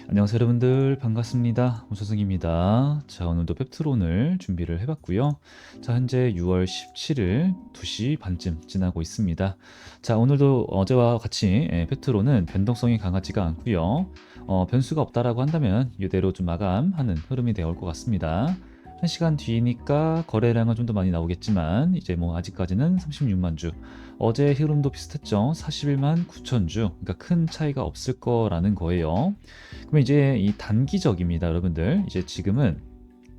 안녕하세요 여러분들 반갑습니다. 오서승입니다. 자 오늘도 펩트론을 준비를 해봤고요. 자 현재 6월 17일 2시 반쯤 지나고 있습니다. 자 오늘도 어제와 같이 펩트론은 변동성이 강하지가 않고요. 변수가 없다라고 한다면 이대로 좀 마감하는 흐름이 되어올 것 같습니다. 1시간 뒤니까 거래량은 좀 더 많이 나오겠지만 이제 뭐 아직까지는 36만 주, 어제 흐름도 비슷했죠. 41만 9천 주, 그러니까 큰 차이가 없을 거라는 거예요. 그럼 이제 이 단기적입니다, 여러분들. 이제 지금은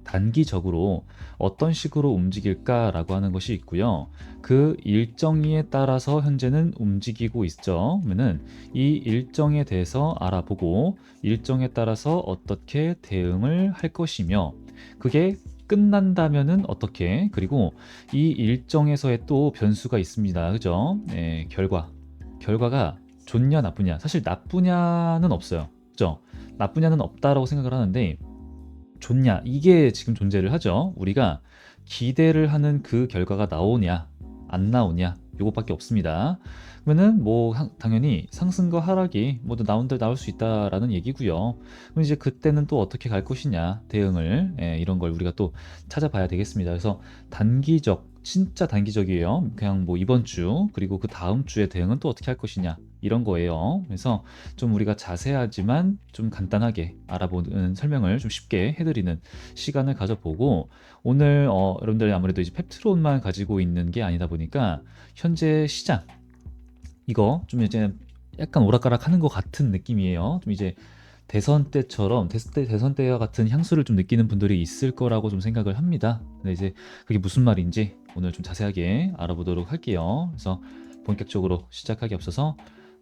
단기적으로 어떤 식으로 움직일까라고 하는 것이 있고요. 그 일정에 따라서 현재는 움직이고 있죠. 그러면은 이 일정에 대해서 알아보고 일정에 따라서 어떻게 대응을 할 것이며 그게 끝난다면은 어떻게, 그리고 이 일정에서의 또 변수가 있습니다. 그죠? 네, 결과가 좋냐 나쁘냐, 사실 나쁘냐는 없어요. 그죠? 나쁘냐는 없다라고 생각을 하는데 좋냐, 이게 지금 존재를 하죠. 우리가 기대를 하는 그 결과가 나오냐 안 나오냐, 요것밖에 없습니다. 그러면은 뭐 당연히 상승과 하락이 모두 나올 수 있다라는 얘기고요. 그럼 이제 그때는 또 어떻게 갈 것이냐, 대응을, 이런 걸 우리가 또 찾아봐야 되겠습니다. 그래서 단기적, 진짜 단기적이에요. 그냥 뭐 이번 주 그리고 그 다음 주의 대응은 또 어떻게 할 것이냐, 이런 거예요. 그래서 좀 우리가 자세하지만 좀 간단하게 알아보는 설명을 좀 쉽게 해드리는 시간을 가져보고, 오늘 여러분들이 아무래도 이제 펩트론만 가지고 있는 게 아니다 보니까 현재 시장 이거 좀 이제 약간 오락가락하는 것 같은 느낌이에요. 좀 이제 대선 때처럼 대선 때와 같은 향수를 좀 느끼는 분들이 있을 거라고 좀 생각을 합니다. 근데 이제 그게 무슨 말인지 오늘 좀 자세하게 알아보도록 할게요. 그래서 본격적으로 시작하기 앞서서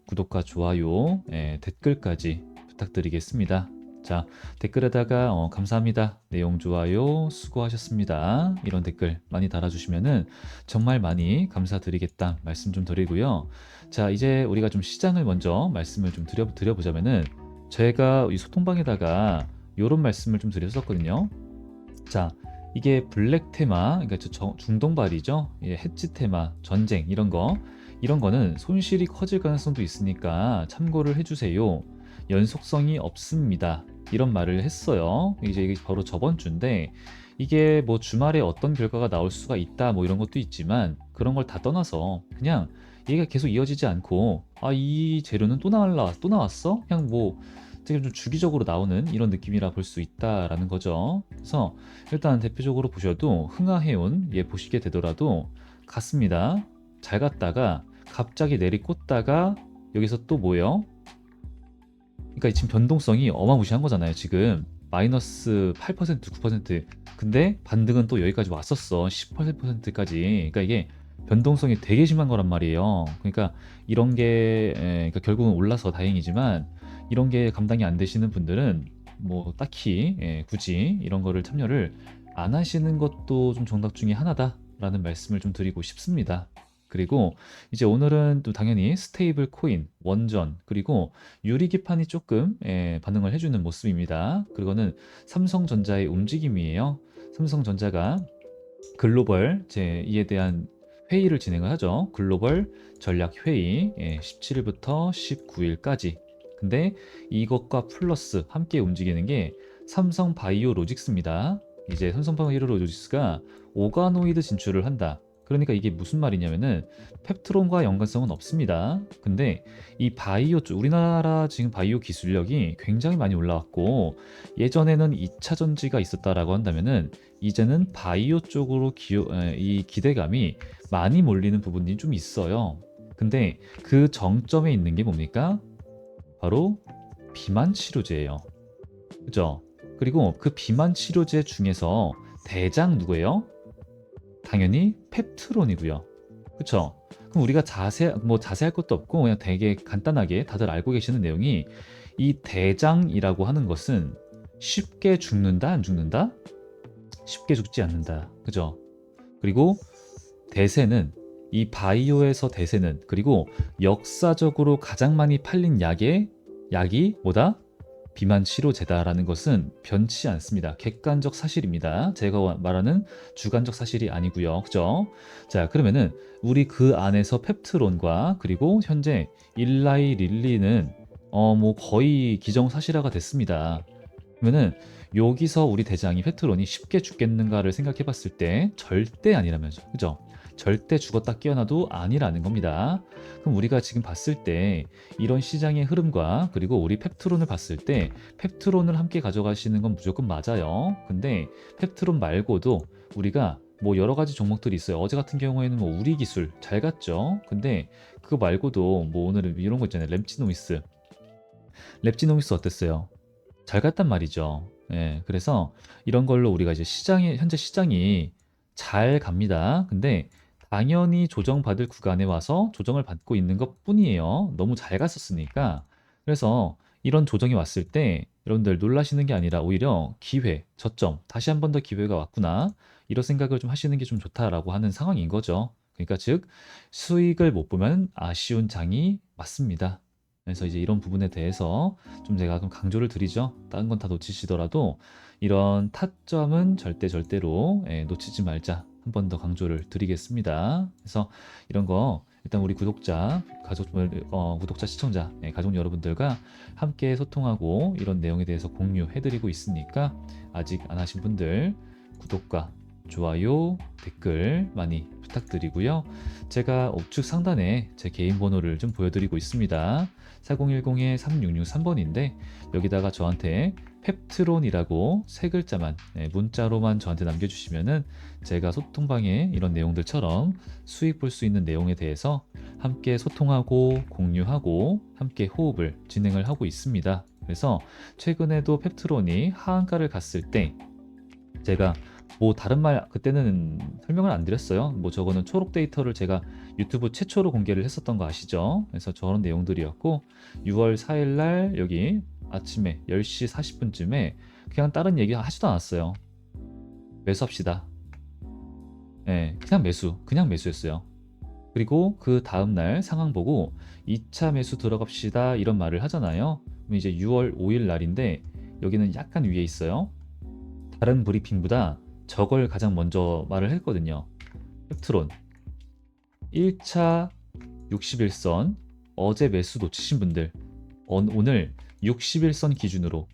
구독과 좋아요, 댓글까지 부탁드리겠습니다. 자, 댓글에다가 감사합니다, 내용 좋아요, 수고하셨습니다, 이런 댓글 많이 달아주시면은 정말 많이 감사드리겠다 말씀 좀 드리고요. 자, 이제 우리가 좀 시장을 먼저 말씀을 좀 드려보자면은, 제가 이 소통방에다가 이런 말씀을 좀 드렸었거든요. 자, 이게 블랙 테마, 그러니까 중동발이죠. 예, 해치 테마, 전쟁, 이런 거는 손실이 커질 가능성도 있으니까 참고를 해주세요. 연속성이 없습니다, 이런 말을 했어요. 이제 이게 바로 저번 주인데, 이게 뭐 주말에 어떤 결과가 나올 수가 있다 뭐 이런 것도 있지만, 그런 걸 다 떠나서 그냥 얘가 계속 이어지지 않고, 아, 이 재료는 또 나왔어? 그냥 뭐 되게 좀 주기적으로 나오는 이런 느낌이라 볼 수 있다라는 거죠. 그래서 일단 대표적으로 보셔도 흥하해온 예 보시게 되더라도 갔습니다. 잘 갔다가 갑자기 내리꽂다가 여기서 또 뭐예요? 그러니까 지금 변동성이 어마무시한 거잖아요. 지금 마이너스 8%, 9%. 근데 반등은 또 여기까지 왔었어. 18%까지. 그러니까 이게 변동성이 되게 심한 거란 말이에요. 그러니까 이런 게, 그러니까 결국은 올라서 다행이지만, 이런 게 감당이 안 되시는 분들은 뭐 딱히, 굳이 이런 거를 참여를 안 하시는 것도 좀 정답 중에 하나다라는 말씀을 좀 드리고 싶습니다. 그리고 이제 오늘은 또 당연히 스테이블 코인, 원전, 그리고 유리기판이 조금 반응을 해주는 모습입니다. 그리고는 삼성전자의 움직임이에요. 삼성전자가 글로벌 이에 대한 회의를 진행을 하죠. 글로벌 전략 회의, 17일부터 19일까지. 근데 이것과 플러스 함께 움직이는 게 삼성 바이오로직스입니다. 이제 삼성 바이오로직스가 오가노이드 진출을 한다. 그러니까 이게 무슨 말이냐면은 펩트론과 연관성은 없습니다. 근데 이 바이오 쪽, 우리나라 지금 바이오 기술력이 굉장히 많이 올라왔고, 예전에는 2차 전지가 있었다라고 한다면은 이제는 바이오 쪽으로 이 기대감이 많이 몰리는 부분이 좀 있어요. 근데 그 정점에 있는 게 뭡니까? 바로 비만 치료제예요. 그죠? 그리고 그 비만 치료제 중에서 대장 누구예요? 당연히 펩트론이고요. 그쵸? 그럼 우리가 자세할 것도 없고 그냥 되게 간단하게 다들 알고 계시는 내용이, 이 대장이라고 하는 것은 쉽게 죽는다, 안 죽는다? 쉽게 죽지 않는다. 그죠? 그리고 대세는, 이 바이오에서 대세는, 그리고 역사적으로 가장 많이 팔린 약이 뭐다? 비만 치료제다라는 것은 변치 않습니다. 객관적 사실입니다. 제가 말하는 주관적 사실이 아니고요. 그죠? 자, 그러면은 우리 그 안에서 펩트론과 그리고 현재 일라이 릴리는 뭐 거의 기정사실화가 됐습니다. 그러면은 여기서 우리 대장이 페트론이 쉽게 죽겠는가를 생각해 봤을 때 절대 아니라면서. 그죠? 절대 죽었다 깨어나도 아니라는 겁니다. 그럼 우리가 지금 봤을 때 이런 시장의 흐름과 그리고 우리 펩트론을 봤을 때 펩트론을 함께 가져가시는 건 무조건 맞아요. 근데 펩트론 말고도 우리가 뭐 여러 가지 종목들이 있어요. 어제 같은 경우에는 뭐 우리 기술 잘 갔죠. 근데 그거 말고도 뭐 오늘은 이런 거 있잖아요. 램치노미스. 랩지노미스 어땠어요? 잘 갔단 말이죠. 예, 그래서 이런 걸로 우리가 이제 현재 시장이 잘 갑니다. 근데 당연히 조정받을 구간에 와서 조정을 받고 있는 것 뿐이에요. 너무 잘 갔었으니까. 그래서 이런 조정이 왔을 때 여러분들 놀라시는 게 아니라 오히려 기회, 저점, 다시 한 번 더 기회가 왔구나. 이런 생각을 좀 하시는 게 좀 좋다라고 하는 상황인 거죠. 그러니까 즉, 수익을 못 보면 아쉬운 장이 맞습니다. 그래서 이제 이런 부분에 대해서 좀 제가 좀 강조를 드리죠. 다른 건 다 놓치시더라도 이런 타점은 절대로 놓치지 말자. 한 번 더 강조를 드리겠습니다. 그래서 이런 거 일단 우리 구독자, 구독자, 시청자, 가족 여러분들과 함께 소통하고 이런 내용에 대해서 공유해드리고 있으니까 아직 안 하신 분들 구독과 좋아요, 댓글 많이 부탁드리고요. 제가 우측 상단에 제 개인 번호를 좀 보여드리고 있습니다. 4010-3663번인데 여기다가 저한테 펩트론이라고 세 글자만 문자로만 저한테 남겨주시면은 제가 소통방에 이런 내용들처럼 수익 볼 수 있는 내용에 대해서 함께 소통하고 공유하고 함께 호흡을 진행을 하고 있습니다. 그래서 최근에도 펩트론이 하한가를 갔을 때 제가 뭐 다른 말 그때는 설명을 안 드렸어요. 뭐 저거는 초록 데이터를 제가 유튜브 최초로 공개를 했었던 거 아시죠? 그래서 저런 내용들이었고 6월 4일 날 여기 아침에 10시 40분쯤에 그냥 다른 얘기 하지도 않았어요. 매수합시다. 예, 그냥 매수였어요. 그리고 그 다음 날 상황 보고 2차 매수 들어갑시다 이런 말을 하잖아요. 그럼 이제 6월 5일 날인데 여기는 약간 위에 있어요. 다른 브리핑보다 저걸 가장 먼저 말을 했거든요. 펩트론 1차 61선 어제 매수 놓치신 분들 오늘 61선 기준으로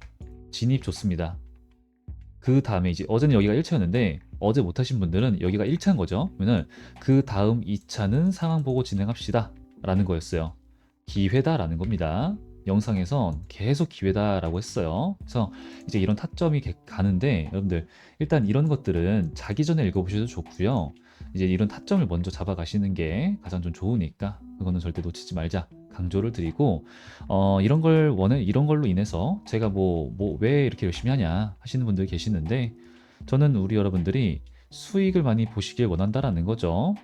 진입 좋습니다. 그 다음에 이제 어제는 여기가 1차였는데 어제 못하신 분들은 여기가 1차인 거죠. 그러면 그 다음 2차는 상황 보고 진행합시다 라는 거였어요. 기회다라는 겁니다. 영상에선 계속 기회다라고 했어요. 그래서 이제 이런 타점이 가는데 여러분들 일단 이런 것들은 자기 전에 읽어보셔도 좋고요. 이제 이런 타점을 먼저 잡아가시는 게 가장 좀 좋으니까 그거는 절대 놓치지 말자 강조를 드리고 이런 걸로 인해서 제가 왜 이렇게 열심히 하냐 하시는 분들 계시는데 저는 우리 여러분들이 수익을 많이 보시길 원한다라는 거죠.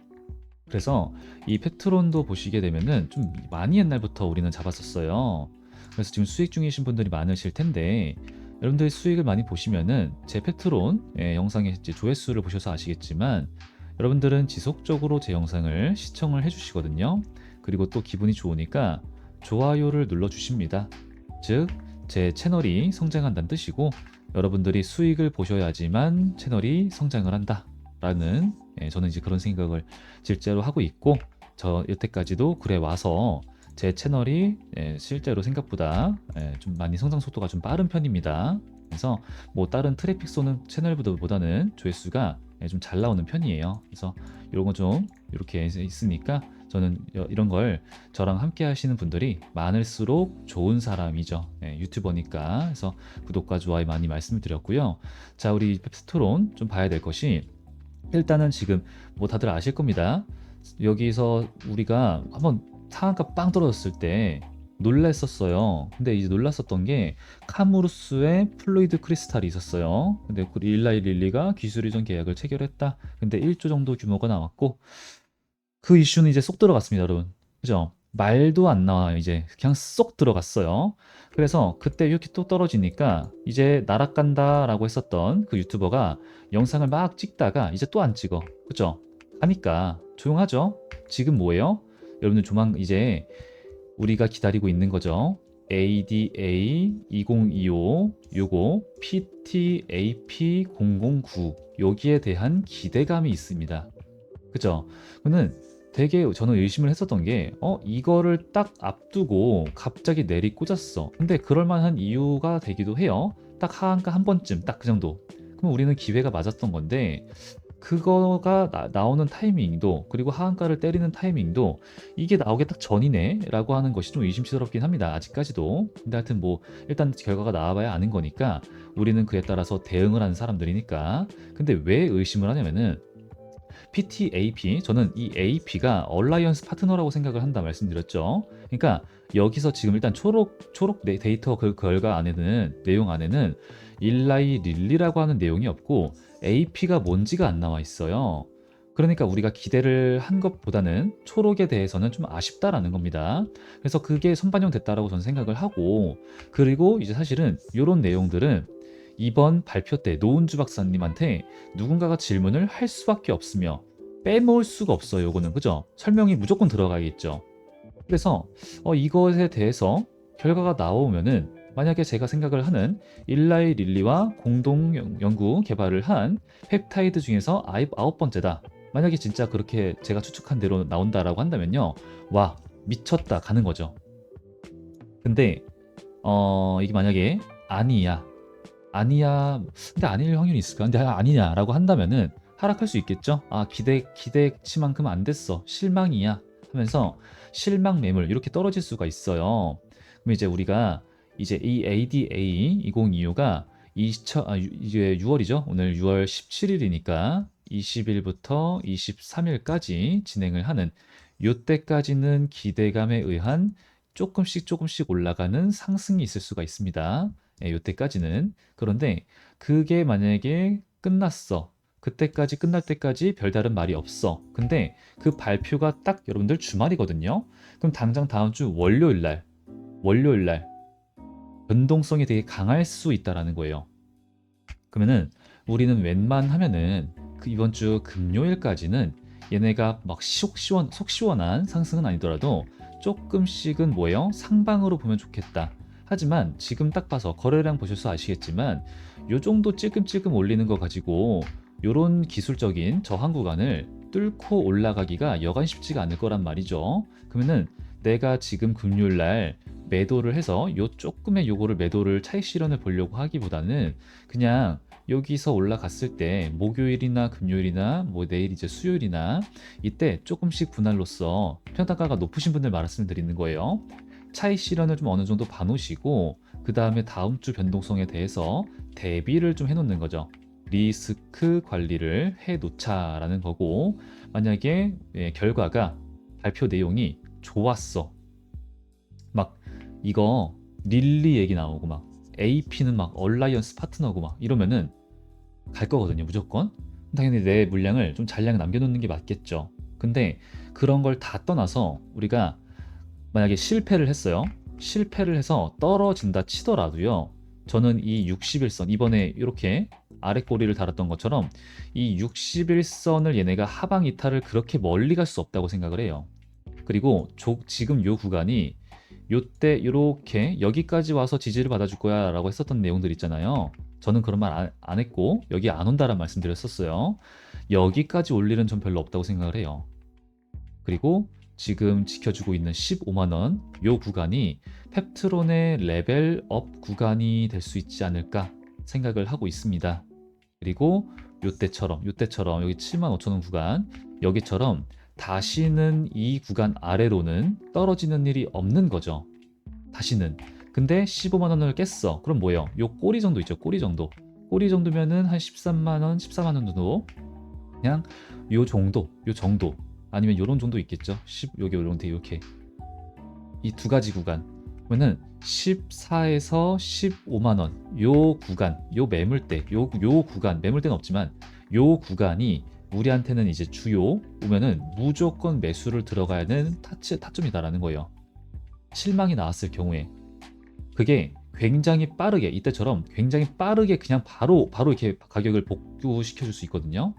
그래서 이 페트론도 보시게 되면은 좀 많이 옛날부터 우리는 잡았었어요. 그래서 지금 수익 중이신 분들이 많으실 텐데 여러분들이 수익을 많이 보시면은 제 페트론 영상의 이제 조회수를 보셔서 아시겠지만 여러분들은 지속적으로 제 영상을 시청을 해주시거든요. 그리고 또 기분이 좋으니까 좋아요를 눌러주십니다. 즉, 제 채널이 성장한다는 뜻이고 여러분들이 수익을 보셔야지만 채널이 성장을 한다. 라는 저는 이제 그런 생각을 실제로 하고 있고 저 여태까지도 그래 와서 제 채널이 실제로 생각보다 좀 많이 성장 속도가 좀 빠른 편입니다. 그래서 뭐 다른 트래픽 쏘는 채널보다는 조회수가 좀 잘 나오는 편이에요. 그래서 이런 거 좀 이렇게 있으니까 저는 이런 걸 저랑 함께 하시는 분들이 많을수록 좋은 사람이죠. 유튜버니까. 그래서 구독과 좋아요 많이 말씀을 드렸고요. 자, 우리 펩스토론 좀 봐야 될 것이 일단은 지금 뭐 다들 아실 겁니다. 여기서 우리가 한번 상한가 빵 떨어졌을 때 놀랐었어요. 근데 이제 놀랐었던 게 카무루스의 플루이드 크리스탈이 있었어요. 근데 그 일라이릴리가 기술 이전 계약을 체결했다. 근데 1조 정도 규모가 나왔고 그 이슈는 이제 쏙 들어갔습니다, 여러분. 그죠? 말도 안 나와요, 이제. 그냥 쏙 들어갔어요. 그래서 그때 이렇게 또 떨어지니까 이제 날아간다라고 했었던 그 유튜버가 영상을 막 찍다가 이제 또 안 찍어. 그죠? 하니까 조용하죠? 지금 뭐예요? 여러분들 조만 이제 우리가 기다리고 있는 거죠. ADA 2025 요거 PTAP 009 여기에 대한 기대감이 있습니다. 그죠? 그는 되게 저는 의심을 했었던 게 이거를 딱 앞두고 갑자기 내리 꽂았어. 근데 그럴 만한 이유가 되기도 해요. 딱 하한가 한 번쯤 딱 그 정도. 그럼 우리는 기회가 맞았던 건데 그거가 나오는 타이밍도 그리고 하한가를 때리는 타이밍도 이게 나오기 딱 전이네라고 하는 것이 좀 의심스럽긴 합니다. 아직까지도. 근데 하여튼 뭐 일단 결과가 나와봐야 아는 거니까 우리는 그에 따라서 대응을 하는 사람들이니까. 근데 왜 의심을 하냐면은 PTAP 저는 이 AP가 얼라이언스 파트너라고 생각을 한다 말씀드렸죠. 그러니까 여기서 지금 일단 초록 데이터 그 결과 안에는 내용 안에는 일라이 릴리라고 하는 내용이 없고 AP가 뭔지가 안 나와 있어요. 그러니까 우리가 기대를 한 것보다는 초록에 대해서는 좀 아쉽다라는 겁니다. 그래서 그게 선반영됐다라고 저는 생각을 하고 그리고 이제 사실은 이런 내용들은 이번 발표 때 노은주 박사님한테 누군가가 질문을 할 수밖에 없으며 빼놓을 수가 없어요. 요거는 그죠? 설명이 무조건 들어가겠죠. 그래서 이것에 대해서 결과가 나오면은 만약에 제가 생각을 하는 일라이 릴리와 공동 연구 개발을 한 펩타이드 중에서 아홉 번째다. 만약에 진짜 그렇게 제가 추측한 대로 나온다라고 한다면요. 와, 미쳤다 가는 거죠. 근데 이게 만약에 아니야. 아니야. 근데 아닐 확률이 있을까? 근데 아니냐라고 한다면은 하락할 수 있겠죠? 아, 기대치만큼 안 됐어. 실망이야. 하면서 실망 매물 이렇게 떨어질 수가 있어요. 그럼 이제 우리가 이제 이 ADA 2025가 이제 6월이죠. 오늘 6월 17일이니까 20일부터 23일까지 진행을 하는 요때까지는 기대감에 의한 조금씩 올라가는 상승이 있을 수가 있습니다. 예, 요때까지는. 그런데 그게 만약에 끝났어. 그때까지 끝날 때까지 별다른 말이 없어. 근데 그 발표가 딱 여러분들 주말이거든요. 그럼 당장 다음 주 월요일 날 변동성이 되게 강할 수 있다라는 거예요. 그러면은 우리는 웬만하면은 그 이번 주 금요일까지는 얘네가 막 속 시원한 상승은 아니더라도 조금씩은 뭐예요? 상방으로 보면 좋겠다. 하지만 지금 딱 봐서 거래량 보셔서 아시겠지만 요 정도 찔끔찔끔 올리는 거 가지고 요런 기술적인 저항 구간을 뚫고 올라가기가 여간 쉽지가 않을 거란 말이죠. 그러면은 내가 지금 금요일 날 매도를 해서 요 조금의 요거를 매도를 차익 실현을 보려고 하기보다는 그냥 여기서 올라갔을 때 목요일이나 금요일이나 뭐 내일 이제 수요일이나 이때 조금씩 분할로서 평단가가 높으신 분들 말씀을 드리는 거예요. 차익 실현을 좀 어느 정도 봐놓으시고 그 다음에 다음 주 변동성에 대해서 대비를 좀 해놓는 거죠. 리스크 관리를 해놓자라는 거고 만약에 결과가 발표 내용이 좋았어. 막 이거 릴리 얘기 나오고 막 AP는 막 얼라이언스 파트너고 막 이러면은 갈 거거든요, 무조건. 당연히 내 물량을 좀 잔량 남겨놓는 게 맞겠죠. 근데 그런 걸 다 떠나서 우리가 만약에 실패를 했어요. 실패를 해서 떨어진다 치더라도요. 저는 이 60일선 이번에 이렇게 아래 꼬리를 달았던 것처럼 이 60일선을 얘네가 하방 이탈을 그렇게 멀리 갈 수 없다고 생각을 해요. 그리고 지금 요 구간이 요때 이렇게 여기까지 와서 지지를 받아줄 거야 라고 했었던 내용들 있잖아요. 저는 그런 말 안 했고 여기 안 온다란 말씀 드렸었어요. 여기까지 올 일은 전 별로 없다고 생각을 해요. 그리고 지금 지켜주고 있는 15만원 요 구간이 펩트론의 레벨업 구간이 될 수 있지 않을까 생각을 하고 있습니다. 그리고 요때처럼 여기 75,000원 구간 여기처럼 다시는 이 구간 아래로는 떨어지는 일이 없는 거죠. 다시는. 근데 15만원을 깼어. 그럼 뭐예요? 요 꼬리 정도 있죠. 꼬리 정도. 꼬리 정도면은 한 13만원, 14만원 정도. 그냥 요 정도. 아니면 요런 정도 있겠죠. 요게 요런데 이렇게. 이 두 가지 구간. 그러면은 14에서 15만원. 요 구간, 요 매물대, 요 구간, 매물대는 없지만 요 구간이 우리한테는 이제 주요 오면은 무조건 매수를 들어가야 되는 타점이다라는 거예요. 실망이 나왔을 경우에 그게 굉장히 빠르게 이때처럼 굉장히 빠르게 그냥 바로 이렇게 가격을 복구시켜 줄 수 있거든요.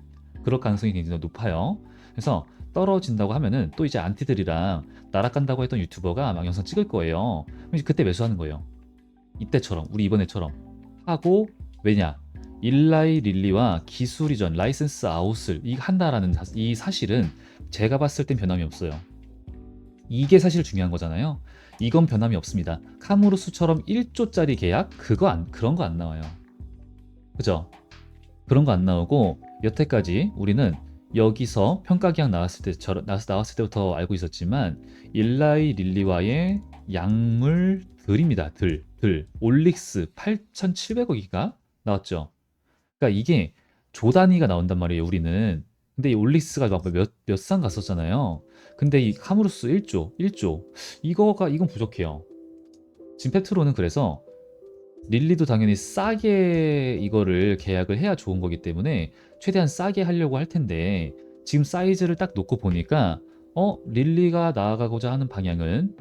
그럴 가능성이 굉장히 높아요. 그래서 떨어진다고 하면은 또 이제 안티들이랑 날아간다고 했던 유튜버가 막 영상 찍을 거예요. 그럼 이제 그때 매수하는 거예요. 이때처럼 우리 이번에처럼 하고 왜냐 일라이 릴리와 기술 이전 라이센스 아웃을 한다라는 이 사실은 제가 봤을 땐 변함이 없어요. 이게 사실 중요한 거잖아요. 이건 변함이 없습니다. 카무루스처럼 1조짜리 계약 그런 거 안 나와요. 그죠? 그런 거 안 나오고 여태까지 우리는 여기서 평가 계약 나왔을 때부터 알고 있었지만 일라이 릴리와의 약물들입니다. 올릭스 8,700억이가 나왔죠. 그러니까 이게 조 단위가 나온단 말이에요, 우리는. 근데 이 올릭스가 막 몇 상 갔었잖아요. 근데 이 카무루스 1조. 이건 부족해요. 지금 페트로는 그래서 릴리도 당연히 싸게 이거를 계약을 해야 좋은 거기 때문에 최대한 싸게 하려고 할 텐데 지금 사이즈를 딱 놓고 보니까 릴리가 나아가고자 하는 방향은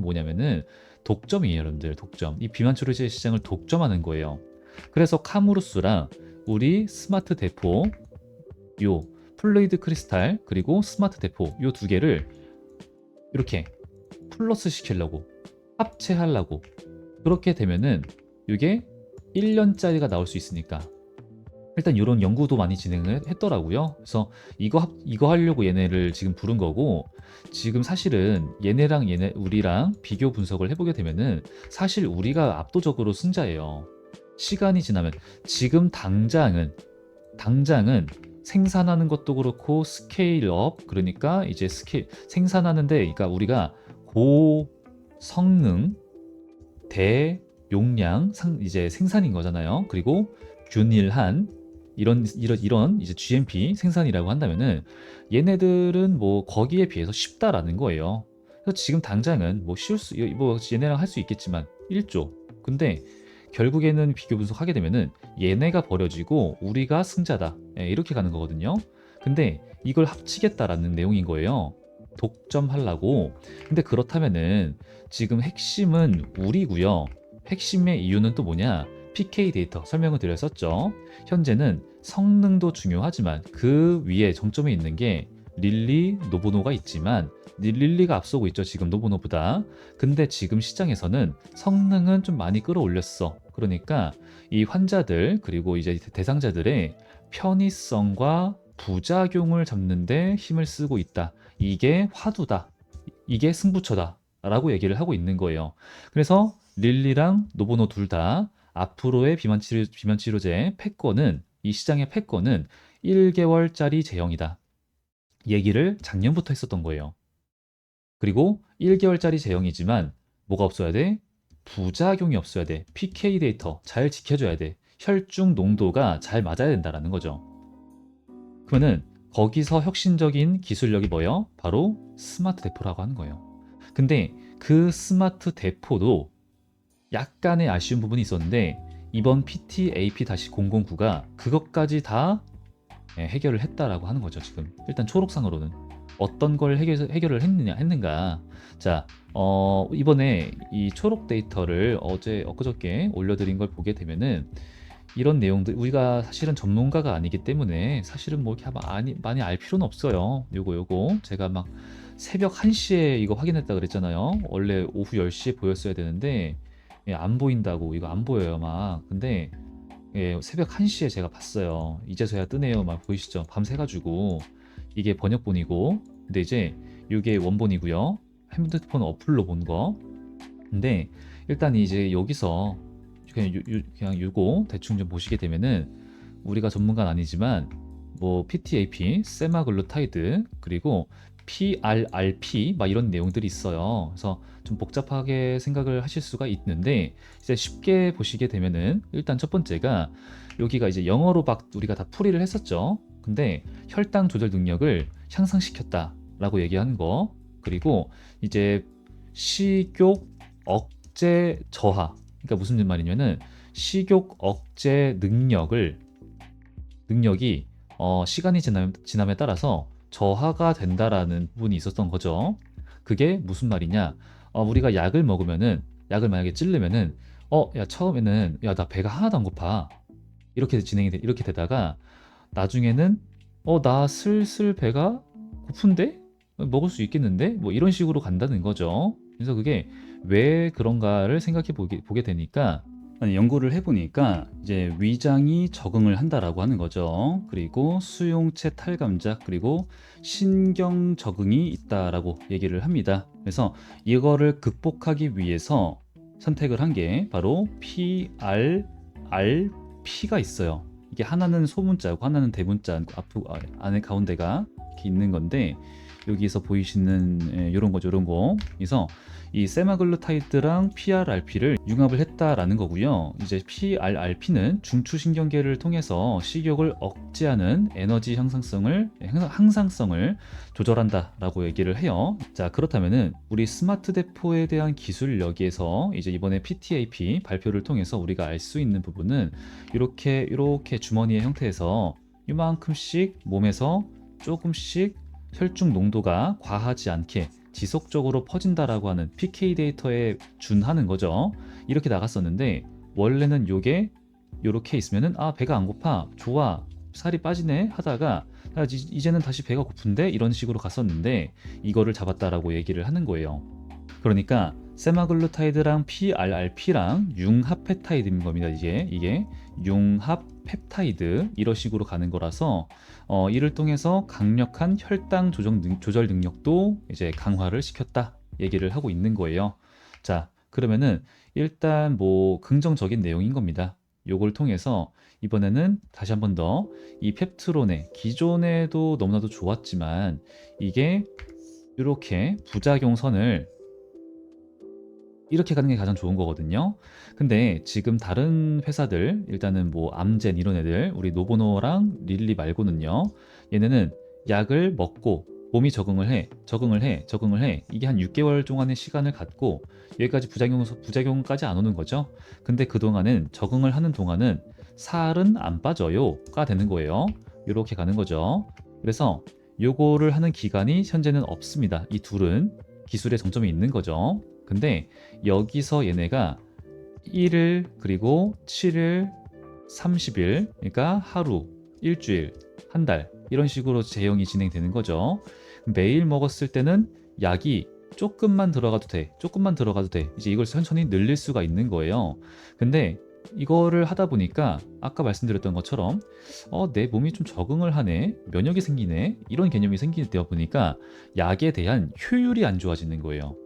뭐냐면은 독점이에요, 여러분들. 독점. 이 비만추르제 시장을 독점하는 거예요. 그래서 카무루스랑 우리 스마트 대포 요 플루이드 크리스탈 그리고 스마트 대포 요 두 개를 이렇게 플러스 시키려고 합체하려고 그렇게 되면은 이게 1년짜리가 나올 수 있으니까 일단 이런 연구도 많이 진행을 했더라고요. 그래서 이거 하려고 얘네를 지금 부른 거고 지금 사실은 우리랑 비교 분석을 해보게 되면은 사실 우리가 압도적으로 승자예요. 시간이 지나면 지금 당장은 생산하는 것도 그렇고 스케일업 그러니까 이제 생산하는데 그러니까 우리가 고성능 대용량 이제 생산인 거잖아요. 그리고 균일한 이런 이제 GMP 생산이라고 한다면은 얘네들은 뭐 거기에 비해서 쉽다라는 거예요. 그래서 지금 당장은 뭐 얘네랑 할 수 있겠지만 1조. 근데 결국에는 비교 분석하게 되면은 얘네가 버려지고 우리가 승자다. 예, 이렇게 가는 거거든요. 근데 이걸 합치겠다라는 내용인 거예요. 독점하려고. 근데 그렇다면은 지금 핵심은 우리고요. 핵심의 이유는 또 뭐냐? PK 데이터 설명을 드렸었죠. 현재는 성능도 중요하지만 그 위에 정점에 있는 게 릴리, 노보노가 있지만 릴리가 앞서고 있죠. 지금 노보노보다. 근데 지금 시장에서는 성능은 좀 많이 끌어올렸어. 그러니까 이 환자들 그리고 이제 대상자들의 편의성과 부작용을 잡는데 힘을 쓰고 있다. 이게 화두다. 이게 승부처다. 라고 얘기를 하고 있는 거예요. 그래서 릴리랑 노보노 둘 다 앞으로의 비만치료제 패권은 이 시장의 패권은 1개월짜리 제형이다. 얘기를 작년부터 했었던 거예요. 그리고 1개월짜리 제형이지만 뭐가 없어야 돼? 부작용이 없어야 돼. PK 데이터 잘 지켜줘야 돼. 혈중 농도가 잘 맞아야 된다라는 거죠. 그러면은 거기서 혁신적인 기술력이 뭐예요? 바로 스마트 대포라고 하는 거예요. 근데 그 스마트 대포도 약간의 아쉬운 부분이 있었는데 이번 PTAP-009가 그것까지 다 해결을 했다라고 하는 거죠. 지금 일단 초록상으로는 어떤 걸 해결을 했는가. 자, 이번에 이 초록 데이터를 엊그저께 올려드린 걸 보게 되면은 이런 내용들 우리가 사실은 전문가가 아니기 때문에 사실은 뭐 이렇게 많이 알 필요는 없어요. 요거 제가 막 새벽 1시에 이거 확인했다 그랬잖아요. 원래 오후 10시에 보였어야 되는데 안 보인다고 이거 안 보여요 막. 근데 새벽 1시에 제가 봤어요. 이제서야 뜨네요. 막 보이시죠? 밤새가지고 이게 번역본이고 근데 이제 이게 원본이고요. 핸드폰 어플로 본 거. 근데 일단 이제 여기서 그냥 요거 대충 좀 보시게 되면은 우리가 전문가는 아니지만 뭐 PTAP, 세마글루타이드 그리고 PRRP 막 이런 내용들이 있어요. 그래서 좀 복잡하게 생각을 하실 수가 있는데 이제 쉽게 보시게 되면은 일단 첫 번째가 여기가 이제 영어로 막 우리가 다 풀이를 했었죠. 근데 혈당 조절 능력을 향상시켰다라고 얘기하는 거 그리고 이제 식욕 억제 저하 그러니까 무슨 말이냐면은 식욕 억제 능력이 시간이 지남에 따라서 저하가 된다라는 부분이 있었던 거죠. 그게 무슨 말이냐? 우리가 약을 먹으면은 약을 만약에 찌르면은 야 처음에는 야 나 배가 하나도 안 고파 이렇게 되다가 나중에는 나 슬슬 배가 고픈데 먹을 수 있겠는데 뭐 이런 식으로 간다는 거죠. 그래서 그게 왜 그런가를 생각해 보게 되니까 아니, 연구를 해보니까 이제 위장이 적응을 한다라고 하는 거죠. 그리고 수용체 탈감작 그리고 신경 적응이 있다라고 얘기를 합니다. 그래서 이거를 극복하기 위해서 선택을 한 게 바로 PRRP가 있어요. 이게 하나는 소문자고 하나는 대문자 안에 가운데가 이렇게 있는 건데 여기서 보이시는 이런 거죠, 이런 거. 그래서 이 세마글루타이드랑 PRRP를 융합을 했다라는 거고요. 이제 PRRP는 중추신경계를 통해서 식욕을 억제하는 에너지 항상성을 조절한다라고 얘기를 해요. 자, 그렇다면은 우리 스마트 대포에 대한 기술력에서 이제 이번에 PTAP 발표를 통해서 우리가 알 수 있는 부분은 이렇게 주머니의 형태에서 이만큼씩 몸에서 조금씩 혈중 농도가 과하지 않게 지속적으로 퍼진다라고 하는 PK 데이터에 준하는 거죠. 이렇게 나갔었는데 원래는 요게 요렇게 있으면은 아, 배가 안 고파, 좋아, 살이 빠지네 하다가 이제는 다시 배가 고픈데 이런 식으로 갔었는데 이거를 잡았다라고 얘기를 하는 거예요. 그러니까 세마글루타이드랑 PRRP랑 융합 펩타이드인 겁니다. 이게 융합 펩타이드 이런 식으로 가는 거라서 이를 통해서 강력한 혈당 조절 능력도 이제 강화를 시켰다 얘기를 하고 있는 거예요. 자, 그러면은 일단 뭐 긍정적인 내용인 겁니다. 요걸 통해서 이번에는 다시 한번 더 이 펩트론의 기존에도 너무나도 좋았지만 이게 이렇게 부작용선을 이렇게 가는 게 가장 좋은 거거든요. 근데 지금 다른 회사들, 일단은 뭐 암젠 이런 애들, 우리 노보노랑 릴리 말고는요, 얘네는 약을 먹고 몸이 적응을 해. 이게 한 6개월 동안의 시간을 갖고 여기까지 부작용까지 안 오는 거죠. 근데 그동안은 적응을 하는 동안은 살은 안 빠져요가 되는 거예요. 이렇게 가는 거죠. 그래서 요거를 하는 기간이 현재는 없습니다. 이 둘은 기술의 정점이 있는 거죠. 근데 여기서 얘네가 1일 그리고 7일 30일 그러니까 하루 일주일 한 달 이런 식으로 제형이 진행되는 거죠. 매일 먹었을 때는 약이 조금만 들어가도 돼 이제 이걸 천천히 늘릴 수가 있는 거예요. 근데 이거를 하다 보니까 아까 말씀드렸던 것처럼 내 몸이 좀 적응을 하네, 면역이 생기네, 이런 개념이 생기다 보니까 약에 대한 효율이 안 좋아지는 거예요.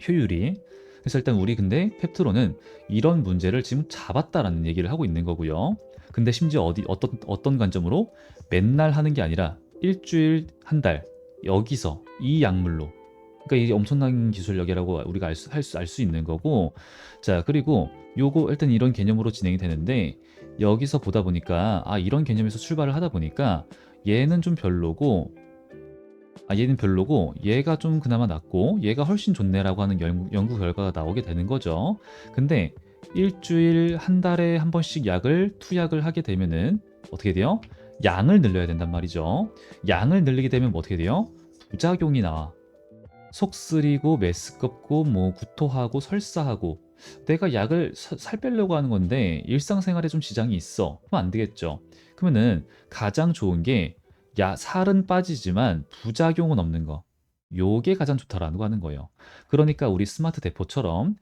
효율이. 그래서 일단 우리 근데 펩트론은 이런 문제를 지금 잡았다라는 얘기를 하고 있는 거고요. 근데 심지어 어떤 관점으로 맨날 하는 게 아니라 일주일 한 달 여기서 이 약물로, 그러니까 이게 엄청난 기술력이라고 우리가 알 수 있는 거고. 자, 그리고 요거 일단 이런 개념으로 진행이 되는데 여기서 보다 보니까 이런 개념에서 출발을 하다 보니까 얘는 좀 별로고 얘는 별로고 얘가 좀 그나마 낫고 얘가 훨씬 좋네라고 하는 연구 결과가 나오게 되는 거죠. 근데 일주일 한 달에 한 번씩 투약을 하게 되면은 어떻게 돼요? 양을 늘려야 된단 말이죠. 양을 늘리게 되면 뭐 어떻게 돼요? 부작용이 나와. 속 쓰리고 메스껍고 뭐 구토하고 설사하고. 내가 살 빼려고 하는 건데 일상생활에 좀 지장이 있어. 그럼 안 되겠죠. 그러면은 가장 좋은 게 살은 빠지지만 부작용은 없는 거. 요게 가장 좋다라고 하는 거예요. 그러니까 우리 스마트 대포처럼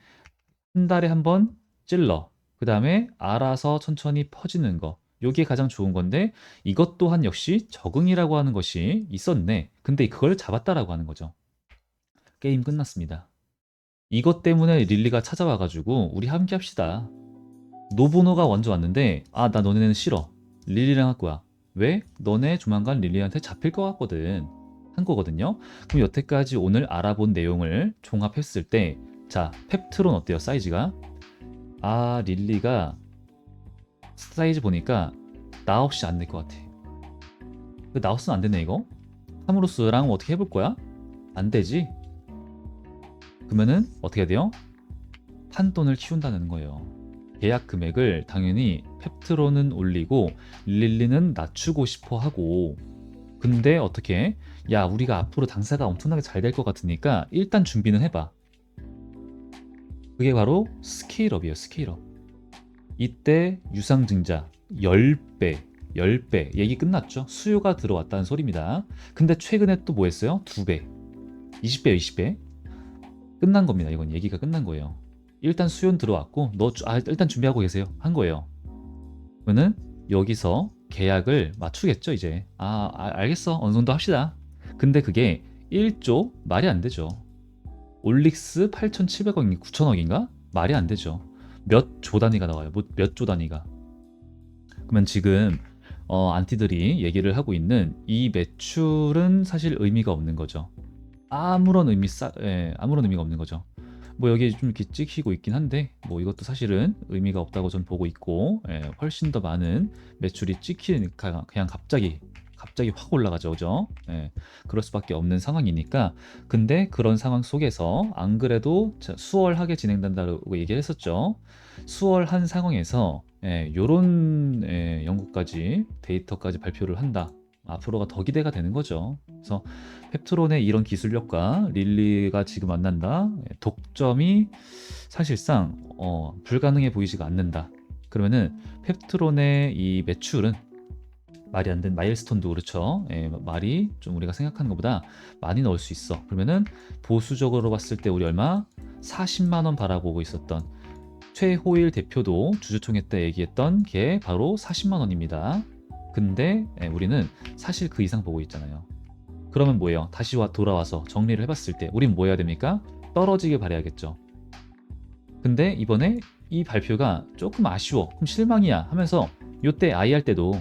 한 달에 한 번 찔러. 그 다음에 알아서 천천히 퍼지는 거. 요게 가장 좋은 건데 이것 또한 역시 적응이라고 하는 것이 있었네. 근데 그걸 잡았다라고 하는 거죠. 게임 끝났습니다. 이것 때문에 릴리가 찾아와가지고 우리 함께 합시다. 노부노가 먼저 왔는데 나 너네는 싫어. 릴리랑 할 거야. 왜? 너네 조만간 릴리한테 잡힐 것 같거든. 한 거거든요. 그럼 여태까지 오늘 알아본 내용을 종합했을 때 자, 펩트론 어때요? 사이즈가? 릴리가 사이즈 보니까 나 없이 안 될 것 같아. 나 없으면 안 되네 이거. 사무로스랑 어떻게 해볼 거야? 안 되지? 그러면은 어떻게 해야 돼요? 판돈을 키운다는 거예요. 계약 금액을 당연히 펩트론은 올리고 릴리는 낮추고 싶어 하고. 근데 어떻게? 야, 우리가 앞으로 장사가 엄청나게 잘 될 것 같으니까 일단 준비는 해봐. 그게 바로 스케일업이에요. 스케일업. 이때 유상증자 10배 얘기 끝났죠. 수요가 들어왔다는 소리입니다. 근데 최근에 또 뭐 했어요? 2배 20배 끝난 겁니다. 이건 얘기가 끝난 거예요. 일단 수연 들어왔고 일단 준비하고 계세요 한 거예요. 그러면은 여기서 계약을 맞추겠죠 이제. 알겠어 어느 정도 합시다. 근데 그게 1조 말이 안 되죠. 올릭스 8,700억인가 9천억인가 말이 안 되죠. 몇 조 단위가 나와요. 몇 조 단위가. 그러면 지금 안티들이 얘기를 하고 있는 이 매출은 사실 의미가 없는 거죠. 아무런 의미가 없는 거죠. 뭐 여기 좀 이렇게 찍히고 있긴 한데 뭐 이것도 사실은 의미가 없다고 전 보고 있고, 훨씬 더 많은 매출이 찍히니까 그냥 갑자기 확 올라가죠, 그죠? 그럴 수밖에 없는 상황이니까. 근데 그런 상황 속에서 안 그래도 수월하게 진행된다고 얘기를 했었죠. 수월한 상황에서 요런 연구까지 데이터까지 발표를 한다. 앞으로가 더 기대가 되는 거죠. 그래서 펩트론의 이런 기술력과 릴리가 지금 만난다. 독점이 사실상 불가능해 보이지가 않는다. 그러면은 펩트론의 이 매출은 말이 안 된 마일스톤도 그렇죠. 말이 좀 우리가 생각하는 것보다 많이 넣을 수 있어. 그러면은 보수적으로 봤을 때 우리 얼마 40만 원 바라보고 있었던 최호일 대표도 주주총회 때 얘기했던 게 바로 40만 원입니다. 근데 우리는 사실 그 이상 보고 있잖아요. 그러면 뭐예요? 다시 돌아와서 정리를 해봤을 때 우린 뭐 해야 됩니까? 떨어지길 바라야겠죠. 근데 이번에 이 발표가 조금 아쉬워, 그럼 실망이야 하면서 요때 IR 때도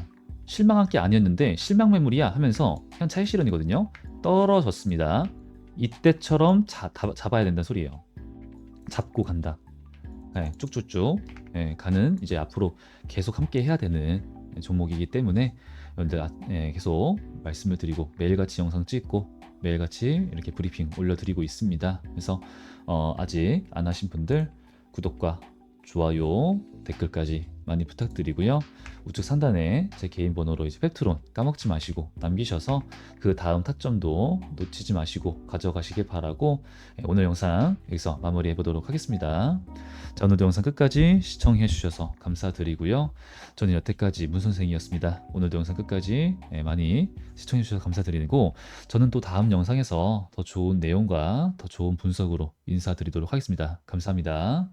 실망한 게 아니었는데 실망 매물이야 하면서 그냥 차익 실현이거든요. 떨어졌습니다. 이때처럼 잡아야 된다는 소리예요. 잡고 간다. 쭉쭉쭉 가는 이제 앞으로 계속 함께 해야 되는 종목이기 때문에 여러분들 계속 말씀을 드리고 매일같이 영상 찍고 매일같이 이렇게 브리핑 올려드리고 있습니다. 그래서 아직 안 하신 분들 구독과 좋아요, 댓글까지 많이 부탁드리고요. 우측 상단에 제 개인 번호로 이제 펩트론 까먹지 마시고 남기셔서 그 다음 타점도 놓치지 마시고 가져가시길 바라고 오늘 영상 여기서 마무리해 보도록 하겠습니다. 자, 오늘도 영상 끝까지 시청해 주셔서 감사드리고요. 저는 여태까지 문선생이었습니다. 오늘도 영상 끝까지 많이 시청해 주셔서 감사드리고 저는 또 다음 영상에서 더 좋은 내용과 더 좋은 분석으로 인사드리도록 하겠습니다. 감사합니다.